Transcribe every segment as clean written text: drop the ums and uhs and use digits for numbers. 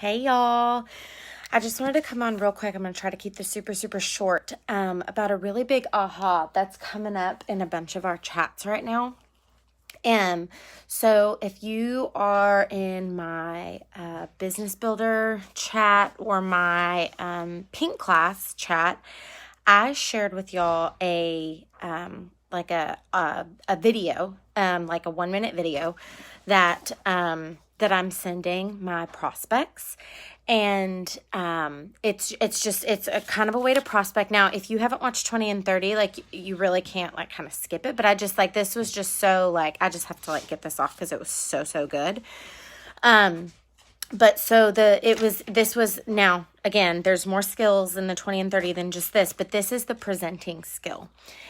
Hey y'all. I just wanted to come on real quick. I'm going to try to keep this super, super short about a really big aha that's coming up in a bunch of our chats right now. So if you are in my business builder chat or my pink class chat, I shared with y'all a video, like a 1-minute video that that I'm sending my prospects. And it's a kind of a way to prospect. Now, if you haven't watched 20 and 30, like you really can't like kind of skip it. But I just like, this was just so like, I just have to like get this off because it was so good. But so this was now, again, there's more skills in the 20 and 30 than just this, but this is the presenting skill.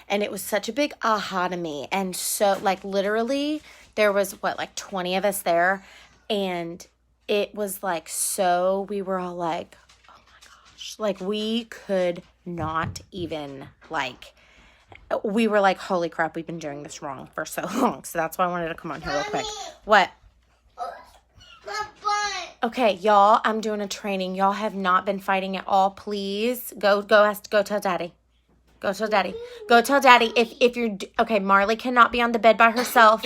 And it was such a big aha to me. And so like literally there was like 20 of us there, and it was like, so we were all like, oh my gosh, like we could not even like, we were like, holy crap, we've been doing this wrong for so long. So that's why I wanted to come on here real quick. What? Okay, y'all, I'm doing a training. Y'all have not been fighting at all. Please go tell daddy. Go tell daddy. Go tell daddy if you're, okay, Marley cannot be on the bed by herself.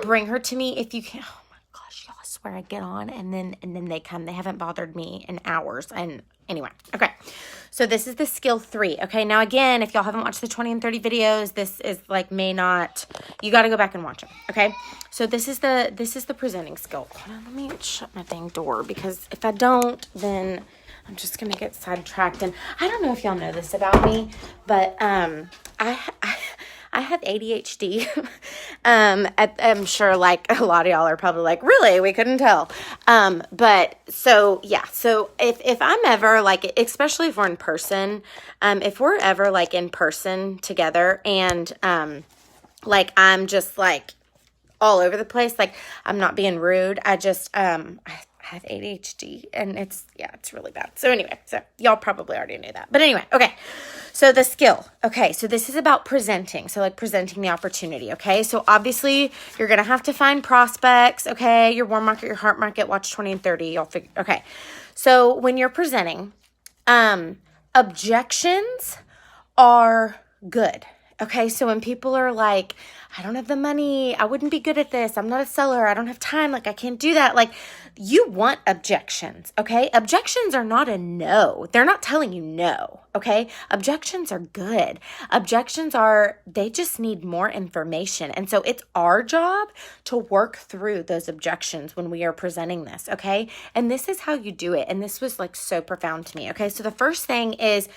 Bring her to me if you can. Oh my gosh, y'all, I swear I get on and then they come. They haven't bothered me in hours. And anyway, okay. So this is the skill 3. Okay, now again, if y'all haven't watched the 20 and 30 videos, this is like you got to go back and watch them. Okay, so this is the presenting skill. Hold on, let me shut my dang door, because if I don't, then I'm just gonna get sidetracked. And I don't know if y'all know this about me, but I have ADHD. I'm sure like a lot of y'all are probably like, really? We couldn't tell. But so, yeah. So if I'm ever like, especially if we're in person, if we're ever like in person together and, like, I'm just like all over the place, like I'm not being rude. I just, I have ADHD and it's really bad. So anyway, so y'all probably already knew that, but anyway, okay. So the skill, okay. So this is about presenting. So like presenting the opportunity. Okay. So obviously you're going to have to find prospects. Okay. Your warm market, your heart market, watch 20 and 30. Y'all figure. Okay. So when you're presenting, objections are good. Okay, so when people are like, I don't have the money, I wouldn't be good at this, I'm not a seller, I don't have time, like I can't do that. Like, you want objections, okay? Objections are not a no. They're not telling you no, okay? Objections are good. They just need more information. And so it's our job to work through those objections when we are presenting this, okay? And this is how you do it. And this was like so profound to me, okay? So the first thing is,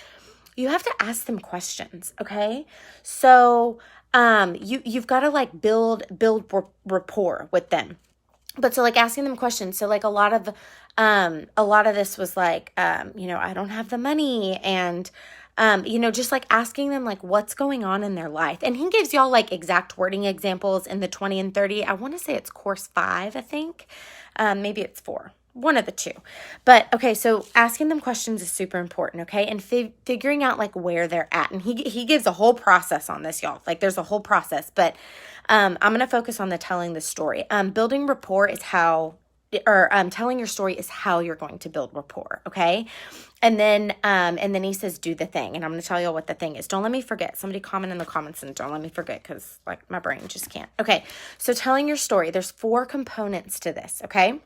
you have to ask them questions, okay? So you've got to like build rapport with them. But so like asking them questions. So like a lot of this was like, I don't have the money, and just like asking them like what's going on in their life. And he gives y'all like exact wording examples in the 20 and 30. I want to say it's course 5, I think. Maybe it's 4. One of the two. But okay, so asking them questions is super important, okay? And figuring out like where they're at. And he gives a whole process on this, y'all. Like there's a whole process, but I'm going to focus on the telling the story. Building rapport is telling your story is how you're going to build rapport, okay? And then he says, do the thing. And I'm going to tell you what the thing is. Don't let me forget. Somebody comment in the comments and don't let me forget, because like my brain just can't. Okay, so telling your story, there's 4 components to this, okay?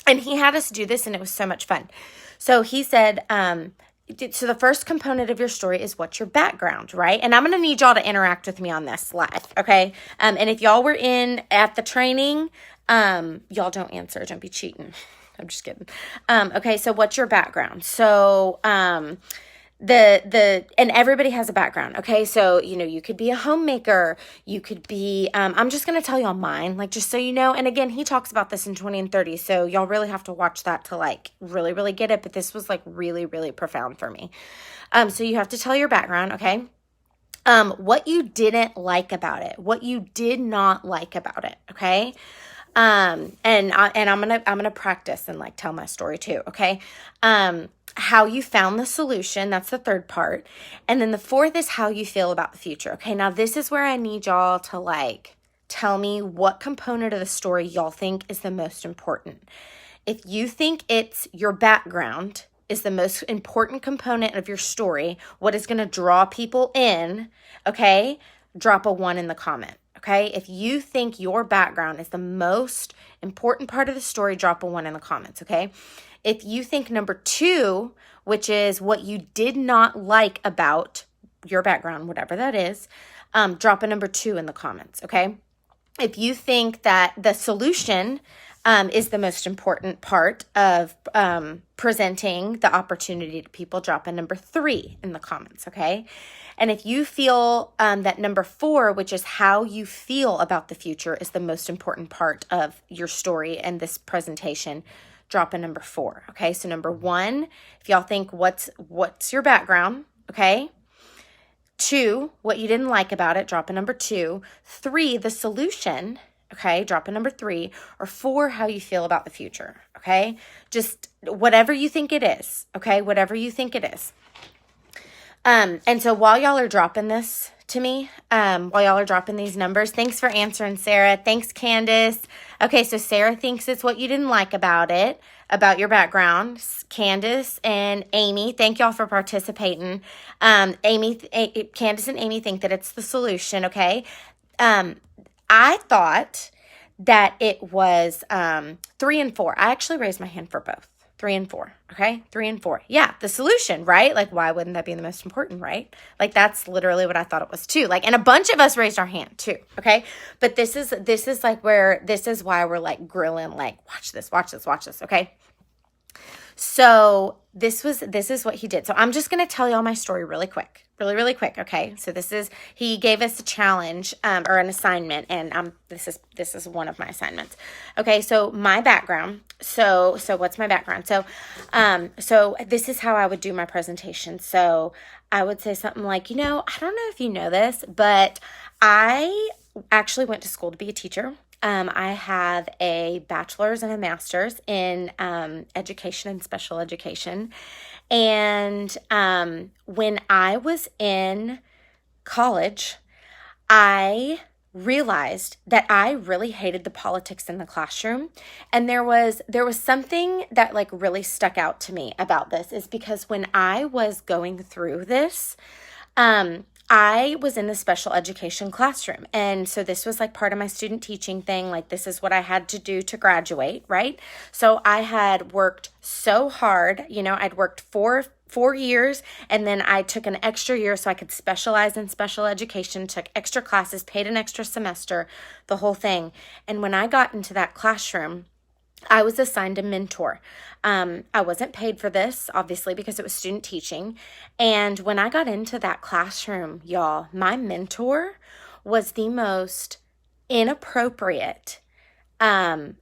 And he had us do this, and it was so much fun. So he said, so the first component of your story is what's your background, right? And I'm going to need y'all to interact with me on this live, okay? And if y'all were in at the training, y'all don't answer. Don't be cheating. I'm just kidding. Okay, so what's your background? So and everybody has a background, okay? So, you could be a homemaker, you could be, I'm just going to tell y'all mine, like, just so you know. And again, he talks about this in 20 and 30, so y'all really have to watch that to like really, really get it. But this was like really, really profound for me. So you have to tell your background, okay? What you didn't like about it, what you did not like about it, okay? And I'm gonna practice and like tell my story too, okay? How you found the solution, that's the third part. And then the fourth is how you feel about the future, okay? Now this is where I need y'all to like tell me what component of the story y'all think is the most important. If you think it's your background is the most important component of your story, what is going to draw people in, okay, drop a 1 in the comment. Okay, if you think your background is the most important part of the story, drop a 1 in the comments. Okay, if you think number 2, which is what you did not like about your background, whatever that is, drop a number 2 in the comments. Okay, if you think that the solution is the most important part of presenting the opportunity to people, drop a number 3 in the comments, okay? And if you feel that number 4, which is how you feel about the future, is the most important part of your story and this presentation, drop a number 4, okay? So number 1, if y'all think what's your background, okay? 2, what you didn't like about it, drop a number 2. 3, the solution, okay, drop a number 3. Or 4, how you feel about the future, okay? Just whatever you think it is, okay? Whatever you think it is. And so while y'all are dropping this to me, while y'all are dropping these numbers, thanks for answering, Sarah. Thanks, Candace. Okay, so Sarah thinks it's what you didn't like about it, about your background. Candace and Amy, thank y'all for participating. Candace and Amy think that it's the solution, okay? I thought that it was 3 and 4. I actually raised my hand for both. 3 and 4, okay? 3 and 4. Yeah, the solution, right? Like, why wouldn't that be the most important, right? Like, that's literally what I thought it was too. Like, and a bunch of us raised our hand too, okay? But this is like this is why we're like grilling, like, watch this, okay? So this is what he did. So I'm just going to tell y'all my story really quick, really quick. Okay. So he gave us a challenge, or an assignment, and this is one of my assignments. Okay. So my background. So what's my background? So this is how I would do my presentation. So I would say something like, I don't know if you know this, but I actually went to school to be a teacher. I have a bachelor's and a master's in education and special education. And when I was in college, I realized that I really hated the politics in the classroom. And there was something that like really stuck out to me about this, is because when I was going through this, I was in the special education classroom. And so this was like part of my student teaching thing. Like, this is what I had to do to graduate, right? So I had worked so hard, I'd worked 4 years, and then I took an extra year so I could specialize in special education, took extra classes, paid an extra semester, the whole thing. And when I got into that classroom, I was assigned a mentor. I wasn't paid for this, obviously, because it was student teaching. And when I got into that classroom, y'all, my mentor was the most inappropriate. And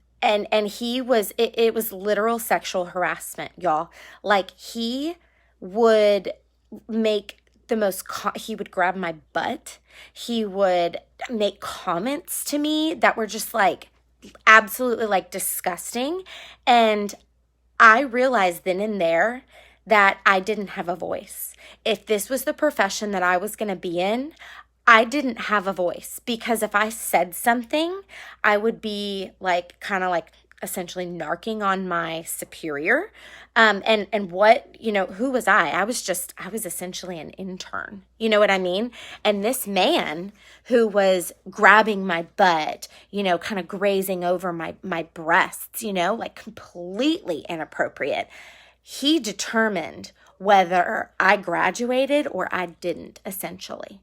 he was, it was literal sexual harassment, y'all. Like, he would make he would grab my butt. He would make comments to me that were just like, absolutely like disgusting. And I realized then and there that I didn't have a voice. If this was the profession that I was going to be in, I didn't have a voice, because if I said something, I would be like kind of like essentially narking on my superior. And what, who was I? I was essentially an intern. You know what I mean? And this man who was grabbing my butt, kind of grazing over my breasts, like completely inappropriate. He determined whether I graduated or I didn't, essentially.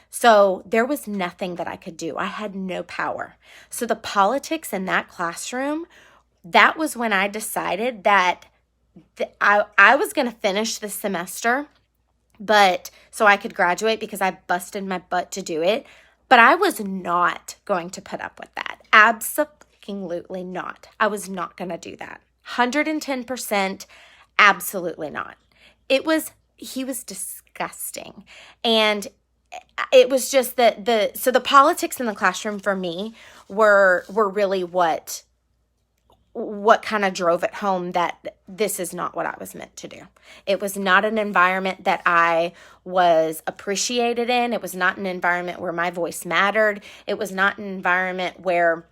So there was nothing that I could do. I had no power. So the politics in that classroom, that was when I decided that I was going to finish the semester, but so I could graduate, because I busted my butt to do it. But I was not going to put up with that. Absolutely not. I was not going to do that. 110%, absolutely not. He was disgusting. And it was just so the politics in the classroom for me were really what kind of drove it home that this is not what I was meant to do. It was not an environment that I was appreciated in. It was not an environment where my voice mattered. It was not an environment where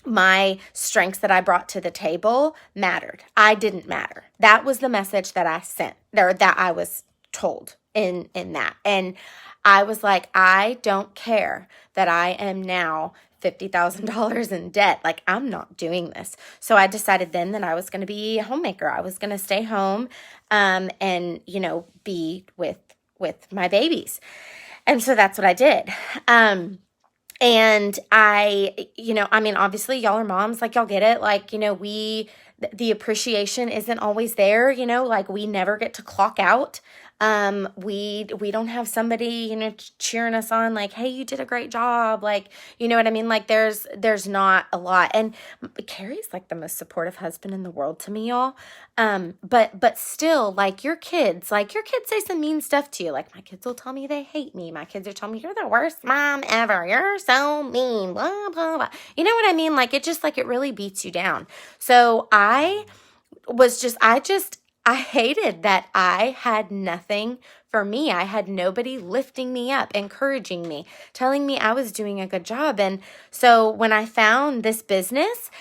my strengths that I brought to the table mattered. I didn't matter. That was the message that I sent, or that I was told in that. And I was like, I don't care that I am now $50,000 in debt. Like, I'm not doing this. So I decided then that I was going to be a homemaker. I was going to stay home, and, be with my babies. And so that's what I did. And obviously y'all are moms, like y'all get it. Like, the appreciation isn't always there, like we never get to clock out. We don't have somebody, cheering us on like, hey, you did a great job. Like, you know what I mean? Like there's not a lot. And Carrie's like the most supportive husband in the world to me, y'all. But still, like your kids say some mean stuff to you. Like my kids will tell me they hate me. My kids are telling me you're the worst mom ever. You're so mean, blah, blah, blah. You know what I mean? Like it just, like it really beats you down. So I hated that I had nothing for me. I had nobody lifting me up, encouraging me, telling me I was doing a good job. And so when I found this business,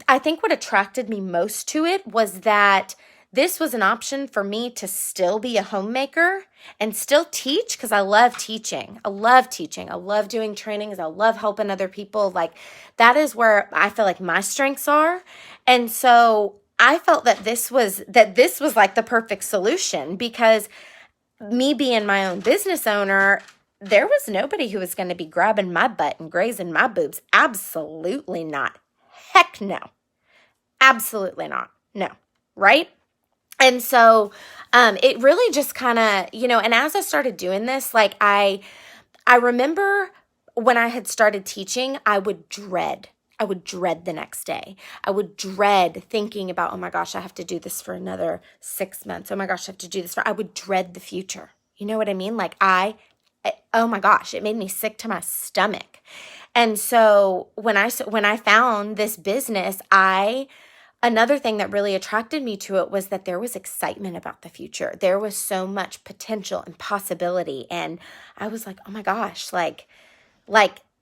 I think what attracted me most to it was that this was an option for me to still be a homemaker and still teach, because I love teaching. I love doing trainings. I love helping other people. Like that is where I feel like my strengths are. And so I felt that this was like the perfect solution, because me being my own business owner, there was nobody who was going to be grabbing my butt and grazing my boobs. Absolutely not. Heck no. Absolutely not. No. Right? And so it really just kind of, and as I started doing this, like I remember when I had started teaching, I would dread the next day. I would dread thinking about, oh my gosh, I have to do this for another 6 months. Oh my gosh, I have to do this I would dread the future. You know what I mean? Like oh my gosh, it made me sick to my stomach. And so when I found this business, another thing that really attracted me to it was that there was excitement about the future. There was so much potential and possibility. And I was like, oh my gosh, like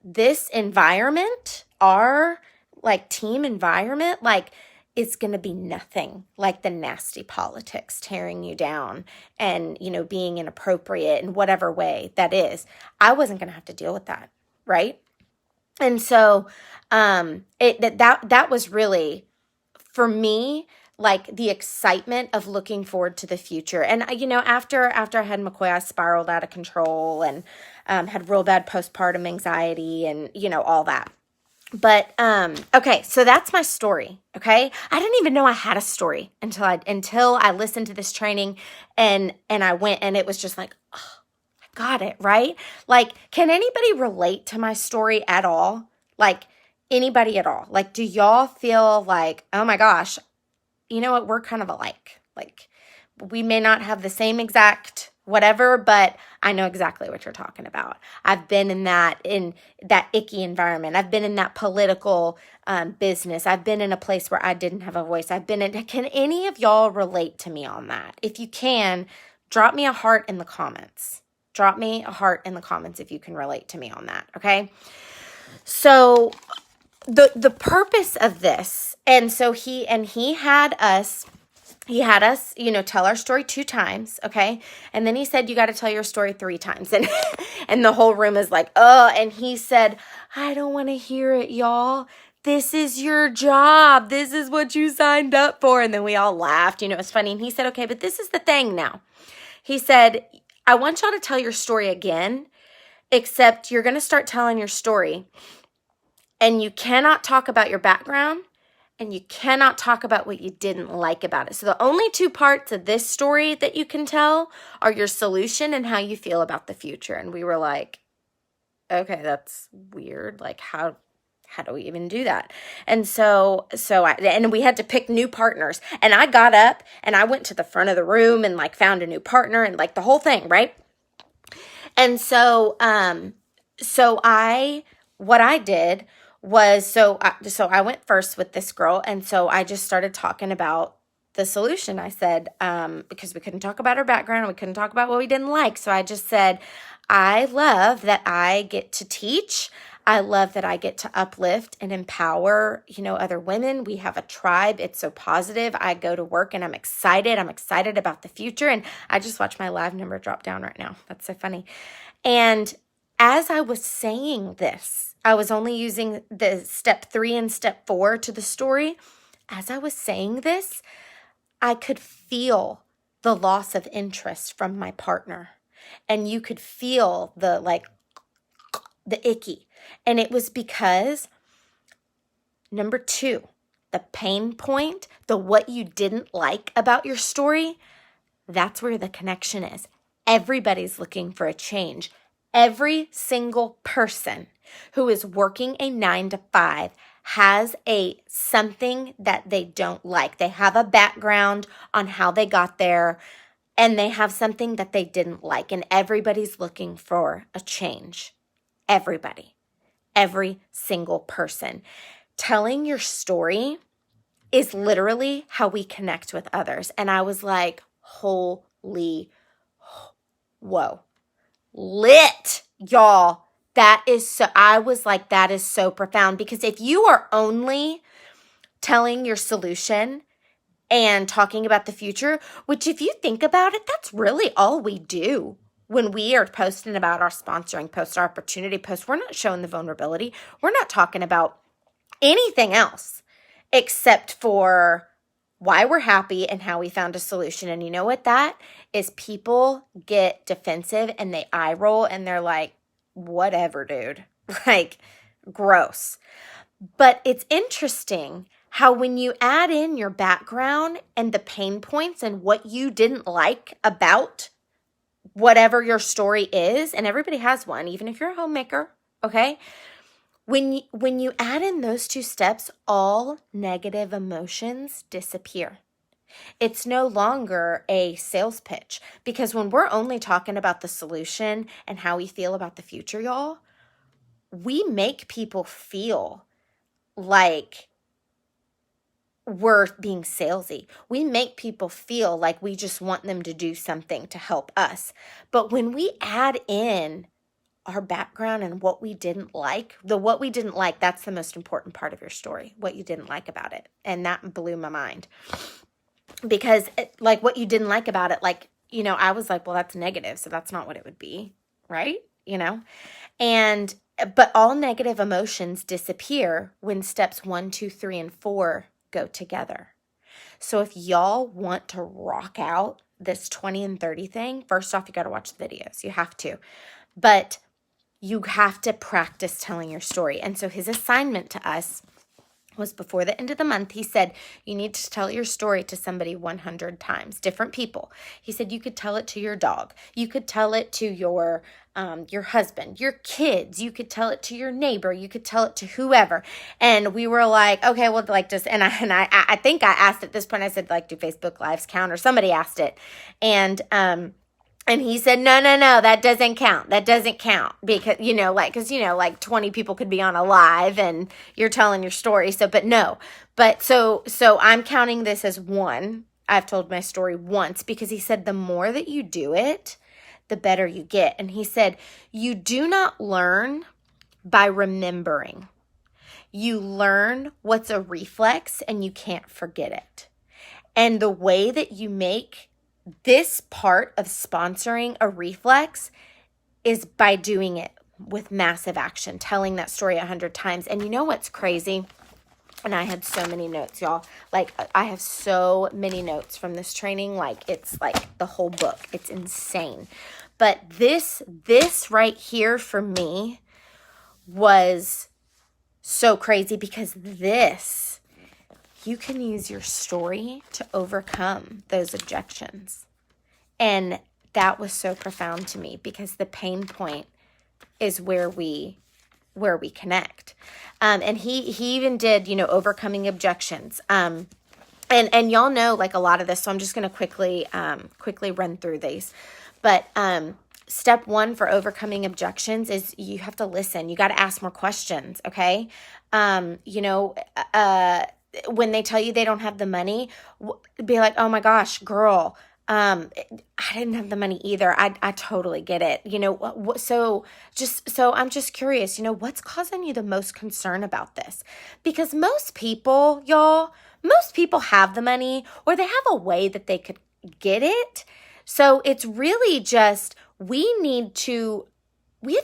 this environment, our like team environment, like it's going to be nothing like the nasty politics tearing you down and, being inappropriate in whatever way that is. I wasn't going to have to deal with that. Right. And so, that was really, for me, like the excitement of looking forward to the future. And, after I had McCoy, I spiraled out of control and had real bad postpartum anxiety and, all that. But, okay, so that's my story. Okay. I didn't even know I had a story until I listened to this training and I went, and it was just like, oh, I got it. Right. Like, can anybody relate to my story at all? Like anybody at all? Like, do y'all feel like, oh my gosh, you know what? We're kind of alike. Like we may not have the same exact whatever, but I know exactly what you're talking about. I've been in that icky environment. I've been in that political business. I've been in a place where I didn't have a voice. Can any of y'all relate to me on that? If you can, drop me a heart in the comments. Drop me a heart in the comments if you can relate to me on that. Okay. So the purpose of this, and so he had us, tell our story 2 times, okay? And then he said, you got to tell your story 3 times. And and the whole room is like, oh, and he said, I don't want to hear it, y'all. This is your job. This is what you signed up for. And then we all laughed, it was funny. And he said, okay, but this is the thing now. He said, I want y'all to tell your story again, except you're going to start telling your story. And you cannot talk about your background, and you cannot talk about what you didn't like about it. So the only 2 parts of this story that you can tell are your solution and how you feel about the future. And we were like, okay, that's weird. Like how do we even do that? And and we had to pick new partners. And I got up and I went to the front of the room and like found a new partner and like the whole thing, right? And so what I did was, so I went first with this girl, and so I just started talking about the solution. I said, because we couldn't talk about her background, we couldn't talk about what we didn't like, so I just said, I love that I get to teach. I love that I get to uplift and empower, other women. We have a tribe. It's so positive. I go to work and I'm excited. I'm excited about the future. And I just watched my live number drop down right now. That's so funny. And as I was saying this, I was only using the step 3 and step 4 to the story. As I was saying this, I could feel the loss of interest from my partner. And you could feel the icky. And it was because, number 2, the pain point, the what you didn't like about your story, that's where the connection is. Everybody's looking for a change. Every single person who is working a 9 to 5 has something that they don't like. They have a background on how they got there, and they have something that they didn't like, and everybody's looking for a change. Everybody, every single person. Telling your story is literally how we connect with others. And I was like, holy, whoa, lit, y'all. I was like, that is so profound, because if you are only telling your solution and talking about the future, which if you think about it, that's really all we do when we are posting about our sponsoring posts, our opportunity posts. We're not showing the vulnerability. We're not talking about anything else except for why we're happy and how we found a solution. And you know what that is? People get defensive and they eye roll and they're like, whatever, dude. Like, gross. But it's interesting how when you add in your background and the pain points and what you didn't like about whatever your story is, and everybody has one, even if you're a homemaker, okay? When you add in those 2 steps, all negative emotions disappear. It's no longer a sales pitch, because when we're only talking about the solution and how we feel about the future, y'all, we make people feel like we're being salesy. We make people feel like we just want them to do something to help us. But when we add in our background and what we didn't like, that's the most important part of your story, what you didn't like about it. And that blew my mind, because what you didn't like about it, I was like, well, that's negative, so that's not what it would be, right? But all negative emotions disappear when steps 1, 2, 3, and 4 go together. So if y'all want to rock out this 20 and 30 thing, first off, you got to watch the videos. You have to. But you have to practice telling your story. And so his assignment to us was, before the end of the month, he said, you need to tell your story to somebody 100 times, different people. He said you could tell it to your dog. You could tell it to your husband, your kids. You could tell it to your neighbor. You could tell it to whoever. And we were like, okay, well, I think I asked at this point, I said, do Facebook Lives count? Or somebody asked it. And he said, no, that doesn't count. That doesn't count, because, 20 people could be on a live and you're telling your story. So I'm counting this as 1. I've told my story once, because he said, the more that you do it, the better you get. And he said, you do not learn by remembering. You learn what's a reflex and you can't forget it. And the way that you make this part of sponsoring a reflex is by doing it with massive action, telling that story 100 times. And you know what's crazy? And I had so many notes, y'all. I have so many notes from this training. It's the whole book. It's insane. But this right here for me was so crazy, because you can use your story to overcome those objections. And that was so profound to me, because the pain point is where we connect. And he even did, overcoming objections. And y'all know a lot of this, so I'm just going to quickly run through these. But step 1 for overcoming objections is you have to listen. You got to ask more questions, okay? When they tell you they don't have the money, be like, oh my gosh, girl, I didn't have the money either. I totally get it. So I'm just curious, what's causing you the most concern about this? Because most people have the money or they have a way that they could get it. So it's really just, we have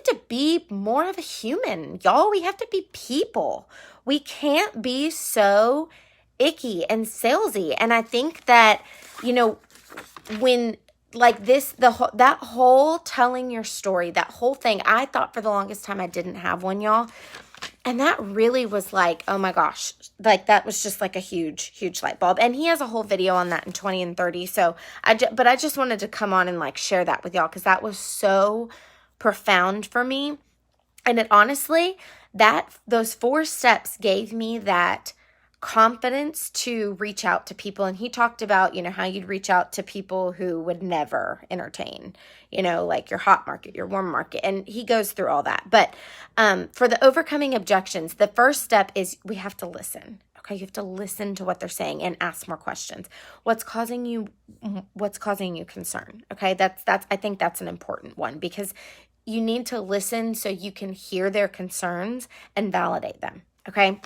to be more of a human, y'all. We have to be people. We can't be so icky and salesy. And I think that, when like this, that whole telling your story, that whole thing, I thought for the longest time I didn't have one, y'all. And that really was like, oh my gosh, like that was just like a huge, huge light bulb. And he has a whole video on that in 20 and 30. So but I just wanted to come on and like share that with y'all because that was so profound for me. And it honestly, those 4 steps gave me that confidence to reach out to people. And he talked about, how you'd reach out to people who would never entertain, like your hot market, your warm market. And he goes through all that. But for the overcoming objections, the first step is we have to listen. Okay, you have to listen to what they're saying and ask more questions. What's causing you concern? Okay, I think that's an important one because you need to listen so you can hear their concerns and validate them. Okay.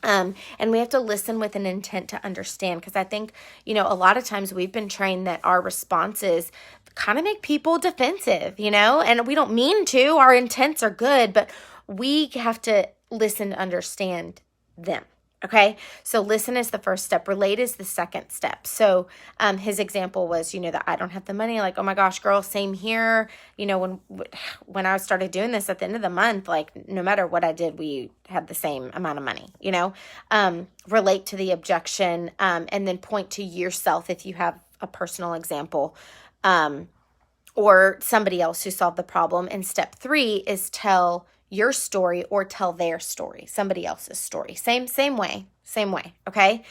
And we have to listen with an intent to understand because I think, a lot of times we've been trained that our responses kind of make people defensive, and we don't mean to. Our intents are good, but we have to listen to understand them. Okay, so listen is the first step. Relate is the second step. So his example was, that I don't have the money. Like, oh my gosh, girl, same here. When I started doing this at the end of the month, like no matter what I did, we had the same amount of money, relate to the objection and then point to yourself if you have a personal example or somebody else who solved the problem. And step 3 is tell your story or tell their story, somebody else's story. Same way. Okay.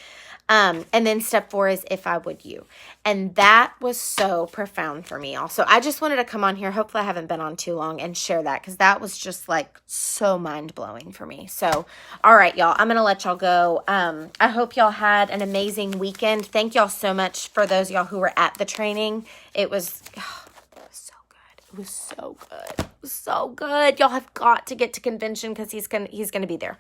And then step 4 is if I would you. And that was so profound for me also. I just wanted to come on here. Hopefully I haven't been on too long and share that because that was just like so mind blowing for me. So, all right, y'all, I'm going to let y'all go. I hope y'all had an amazing weekend. Thank y'all so much for those y'all who were at the training. It was so good. It was so good. So good. Y'all have got to get to convention because he's gonna be there.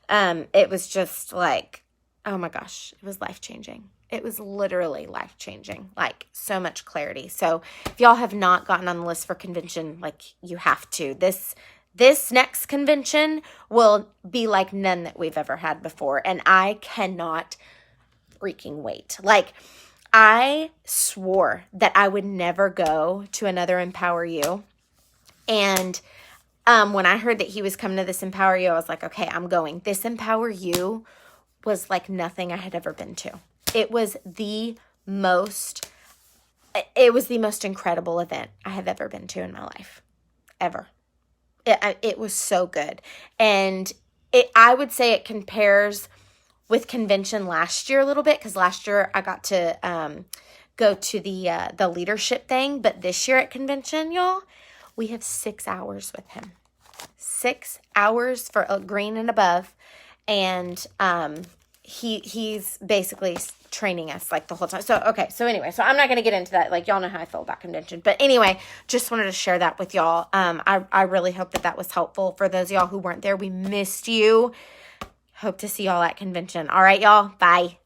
It was just like, oh my gosh, it was life-changing. It was literally life-changing, like so much clarity. So if y'all have not gotten on the list for convention, like you have to. This next convention will be like none that we've ever had before. And I cannot freaking wait. Like I swore that I would never go to another Empower You. And when I heard that he was coming to this Empower You, I was like, okay, I'm going. This Empower You was like nothing I had ever been to. It was the most incredible event I have ever been to in my life, ever. It was so good. And I would say it compares with convention last year a little bit because last year I got to go to the leadership thing. But this year at convention, y'all, we have 6 hours with him. 6 hours for green and above. And he's basically training us like the whole time. So, okay. So anyway, so I'm not going to get into that. Like y'all know how I feel about convention. But anyway, just wanted to share that with y'all. I really hope that was helpful for those of y'all who weren't there. We missed you. Hope to see y'all at convention. All right, y'all. Bye.